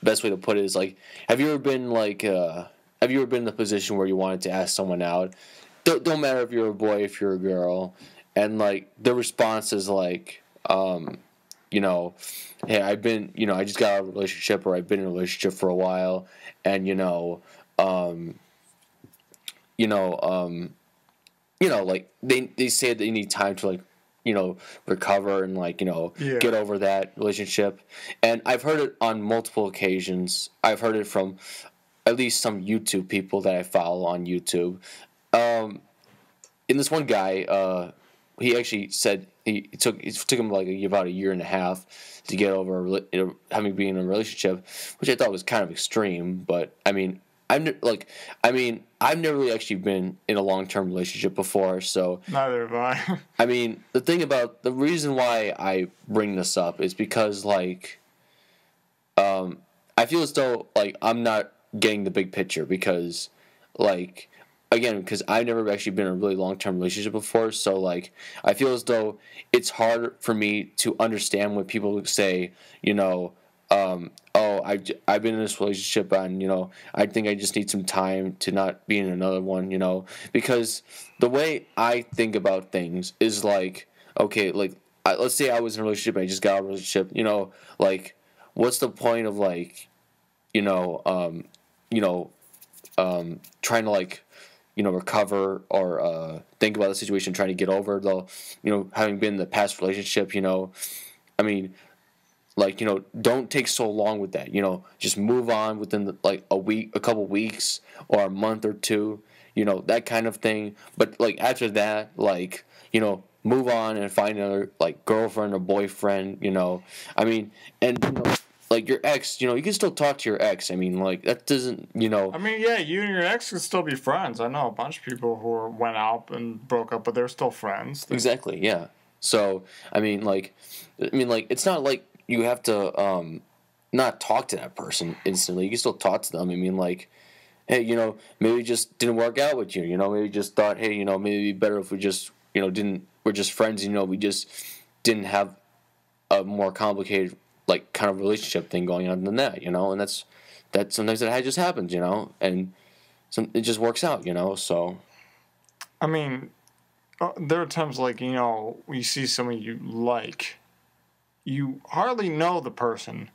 best way to put it is like, have you ever been like, have you ever been in the position where you wanted to ask someone out? Don't matter if you're a boy, if you're a girl, and like the response is like, you know, hey, I just got out of a relationship, or I've been in a relationship for a while, and you know, like they say that you need time to like, recover and like, Yeah. get over that relationship. And I've heard it on multiple occasions. I've heard it from at least some YouTube people that I follow on YouTube. Um, and this one guy, he actually said it took him like about a year and a half to get over having been in a relationship, which I thought was kind of extreme. But I mean, I've never really actually been in a long term relationship before, so Neither have I. I mean, the reason why I bring this up is because like, I feel as though like I'm not getting the big picture because, like, again, because I've never actually been in a really long term relationship before, so like I feel as though it's hard for me to understand when people say, oh, I've been in this relationship and I think I just need some time to not be in another one, because the way I think about things is like, okay, like let's say I was in a relationship and I just got out of a relationship, like what's the point of like, you know, um, you know, trying to like, recover or think about the situation, trying to get over the, having been in the past relationship, I mean, like, don't take so long with that, just move on within like a couple weeks or a month or two, that kind of thing. But like after that, like, move on and find another like girlfriend or boyfriend, I mean, and like your ex, you can still talk to your ex. I mean, like that doesn't, I mean, yeah, you and your ex can still be friends. I know a bunch of people who went out and broke up, but they're still friends. Exactly, yeah. So like it's not like you have to not talk to that person instantly. You can still talk to them. I mean, like, hey, maybe it just didn't work out with you. Maybe just thought, hey, maybe it'd be better if we just, didn't. We're just friends. We just didn't have a more complicated like kind of relationship thing going on than that. And that's sometimes that just happens. And it just works out. So I mean, there are times like, you see someone you like, you hardly know the person,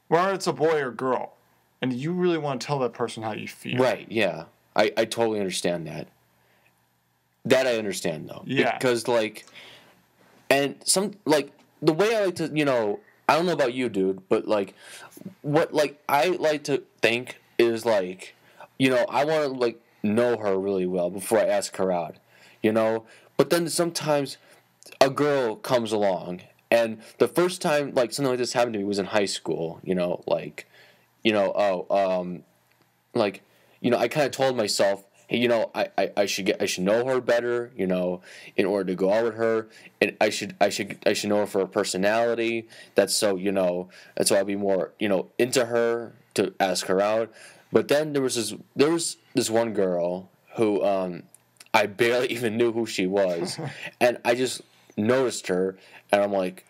whether it's a boy or girl, and you really want to tell that person how you feel. Right, yeah. I totally understand that. That I understand, though. Yeah. Because, like, and some, like, the way I like to, I don't know about you, dude, but, like, what, like, I like to think is, like, I want to, like, know her really well before I ask her out, But then sometimes a girl comes along, and the first time, like, something like this happened to me was in high school, like, like, I kind of told myself, hey, I should know her better, in order to go out with her, and I should know her for her personality. That's so, that's why I'll be more, into her to ask her out. But then there was this one girl who I barely even knew who she was, and I just noticed her, and I'm like,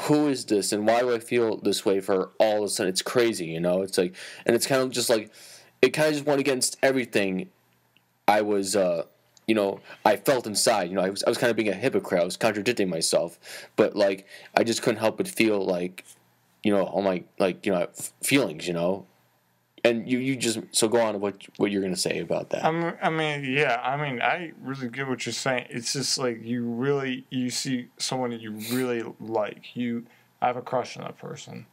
who is this, and why do I feel this way for her all of a sudden? It's crazy, It's like, and it's kind of just like, it kind of just went against everything I was, I felt inside. I was kind of being a hypocrite. I was contradicting myself, but like, I just couldn't help but feel like, all my like, feelings, And you just so go on what you're gonna say about that. I mean, yeah. I mean, I really get what you're saying. It's just like you see someone that you really like. You have a crush on that person,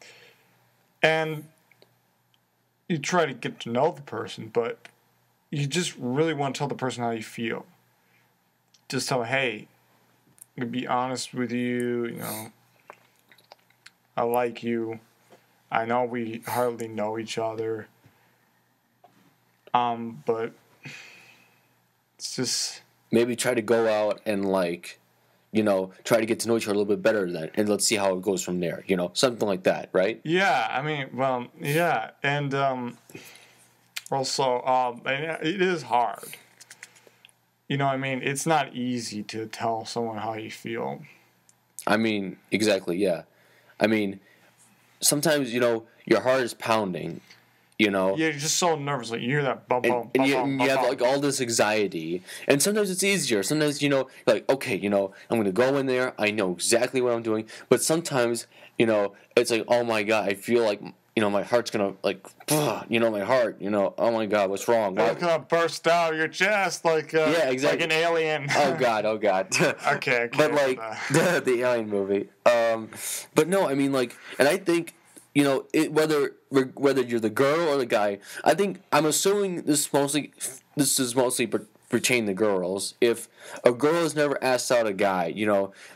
and you try to get to know the person, but you just really want to tell the person how you feel. Just tell them, hey, to be honest with you, I like you. I know we hardly know each other. But it's just maybe try to go out and like, try to get to know each other a little bit better then, and let's see how it goes from there. Something like that, right? yeah. I mean, well, yeah, and also, it is hard. I mean, it's not easy to tell someone how you feel. I mean, exactly, yeah. I mean, sometimes, your heart is pounding, Yeah, you're just so nervous. Like you hear that bump, bump, and bump, you, bump, and bump, you have bump. like all this anxiety, and sometimes it's easier. Sometimes like, okay, I'm gonna go in there. I know exactly what I'm doing. But sometimes it's like, oh my god, I feel like my heart's gonna like, my heart. Oh my god, what's wrong? It's gonna burst out of your chest Yeah, exactly. like an alien. Oh god, oh god. Okay. But like the alien movie. But no, I mean like, and I think whether you're the girl or the guy, I'm assuming this is mostly pertaining to girls. If a girl has never asked out a guy,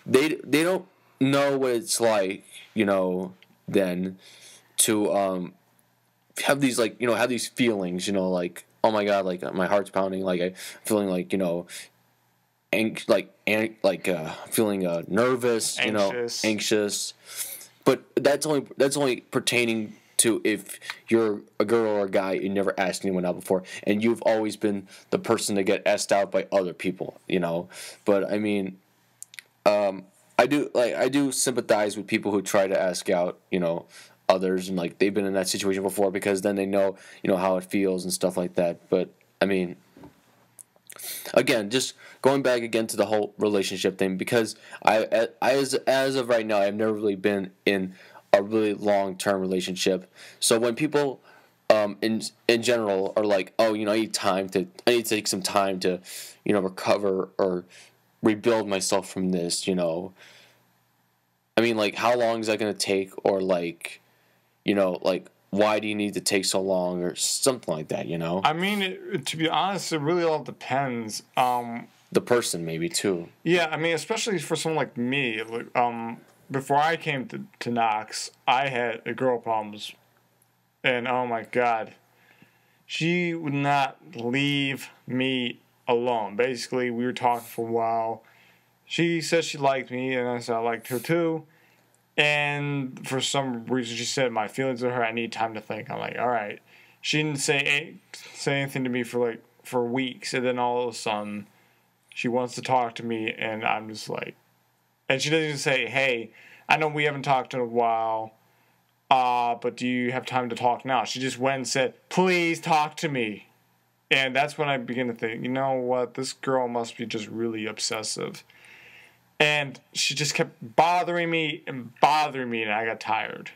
they don't know what it's like, then to have these have these feelings, like, oh my god, like my heart's pounding, like I'm feeling like feeling nervous, anxious. But that's only pertaining to if you're a girl or a guy and never asked anyone out before, and you've always been the person to get asked out by other people, But I mean, I do sympathize with people who try to ask out, others, and like they've been in that situation before, because then they know, how it feels and stuff like that. But I mean, again, just going back again to the whole relationship thing, because I as of right now, I've never really been in a really long-term relationship. So when people in general are like, oh, I need to take some time to recover or rebuild myself from this, I mean, like, how long is that going to take? Or like, like, why do you need to take so long, or something like that, I mean, to be honest, it really all depends. The person, maybe, too. Yeah, I mean, especially for someone like me. Before I came to Knox, I had girl problems. And, oh my God, she would not leave me alone. Basically, we were talking for a while. She said she liked me, and I said I liked her, too. And for some reason, she said my feelings to her, I need time to think. I'm like, all right. She didn't say anything to me for weeks, and then all of a sudden, she wants to talk to me, and I'm just like, and she doesn't even say, hey, I know we haven't talked in a while, but do you have time to talk now? She just went and said, please talk to me. And that's when I begin to think, you know what, this girl must be just really obsessive. And she just kept bothering me, and I got tired.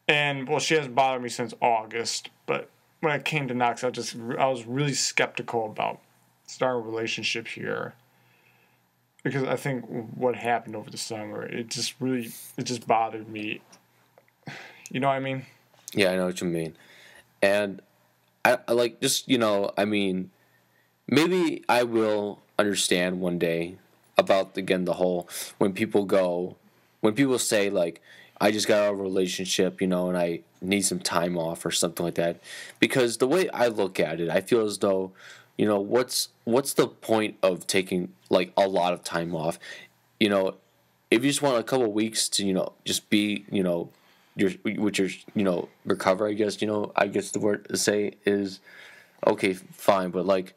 And, well, she hasn't bothered me since August, but when I came to Knox, I was really skeptical about starting a relationship here. Because I think what happened over the summer, it just bothered me. You know what I mean? Yeah, I know what you mean. And I like, just, I mean, maybe I will understand one day about, again, the whole, when people say, like, I just got out of a relationship, and I need some time off or something like that. Because the way I look at it, I feel as though, what's the point of taking, like, a lot of time off? If you just want a couple of weeks to, just be, recover, I guess, I guess the word to say is, okay, fine. But, like,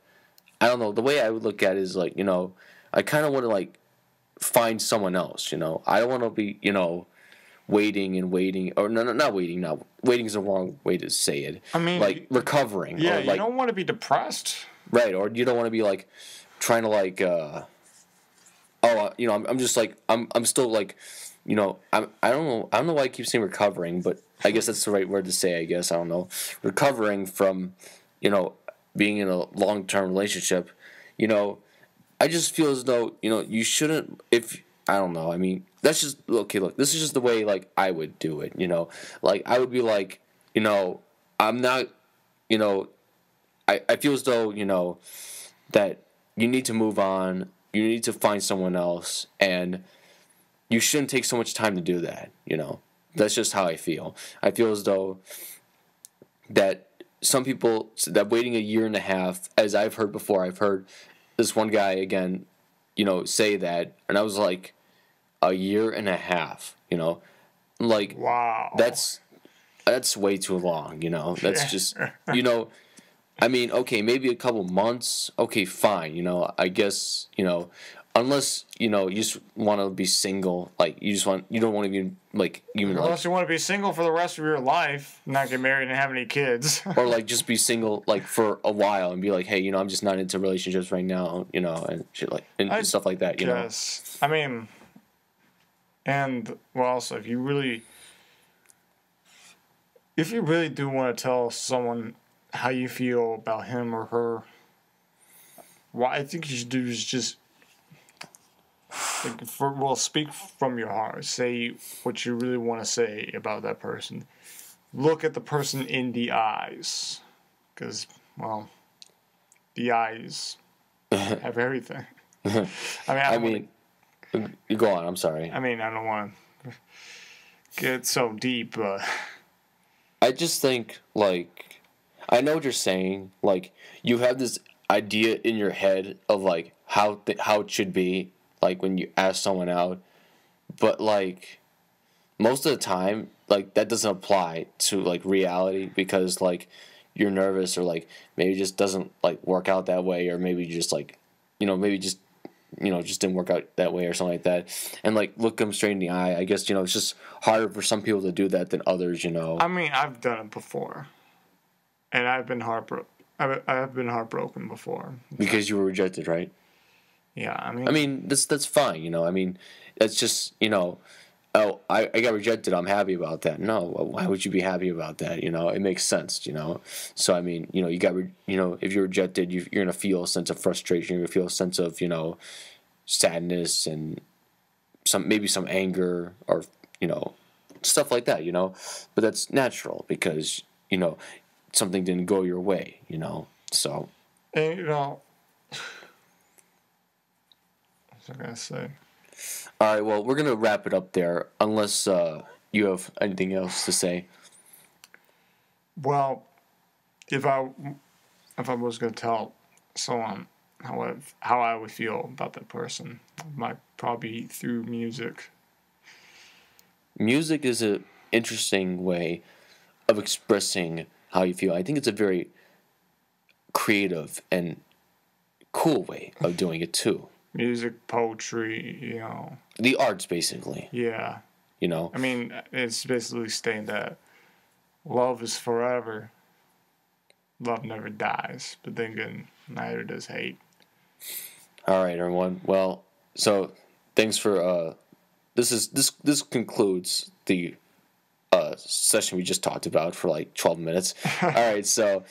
I don't know, the way I would look at it is, like, I kind of want to, like, find someone else, I don't want to be, waiting and waiting, or no, not waiting. Now, waiting is the wrong way to say it. I mean, like, recovering. Yeah, or, like, you don't want to be depressed. Right, or you don't want to be, like, trying to, like, I'm just, like, I'm still, like, I don't know why I keep saying recovering, but I guess that's the right word to say, I guess, I don't know. Recovering from, being in a long-term relationship, I just feel as though, you shouldn't, I don't know, I mean, that's just, okay, look, this is just the way, like, I would do it, like, I would be like, I'm not, I feel as though, that you need to move on, you need to find someone else, and you shouldn't take so much time to do that, that's just how I feel. I feel as though that some people, that waiting a year and a half, as I've heard before, I've heard this one guy, again, say that, and I was like, a year and a half, like, wow, that's way too long, that's just, I mean, okay, maybe a couple months, okay, fine, I guess, unless you just want to be single, like you don't want to be like even Unless you want to be single for the rest of your life, not get married and have any kids. or like just be single like for a while and be like, hey, I'm just not into relationships right now, and shit like and stuff like that, Yes, I mean, and well, also if you really do want to tell someone how you feel about him or her, what I think you should do is just speak from your heart. Say what you really want to say about that person. Look at the person in the eyes, because the eyes have everything. I mean, you go on. I'm sorry. I mean, I don't want to get so deep, but I just think like I know what you're saying. Like you have this idea in your head of like how it should be, like when you ask someone out, but like most of the time like that doesn't apply to like reality because like you're nervous or like maybe it just doesn't like work out that way, or maybe just like maybe just just didn't work out that way or something like that, and like look them straight in the eye. I guess it's just harder for some people to do that than others. I mean, I've done it before, and I've been heartbroken. I've been heartbroken before because you were rejected, right? Yeah, I mean that's fine. I mean that's just oh, I got rejected, I'm happy about that. No, why would you be happy about that? It makes sense. So I mean, you got if you're rejected, you're gonna feel a sense of frustration. You're gonna feel a sense of sadness and maybe some anger or stuff like that. But that's natural because something didn't go your way. So and what's I gonna say? All right, well, we're going to wrap it up there unless you have anything else to say. Well, if I was going to tell someone how I would feel about that person, it might probably be through music. Music is an interesting way of expressing how you feel. I think it's a very creative and cool way of doing it, too. Music, poetry, The arts, basically. Yeah. I mean, it's basically saying that love is forever. Love never dies. But then again, neither does hate. All right, everyone. Well, so thanks for this concludes the session we just talked about for like 12 minutes. All right, so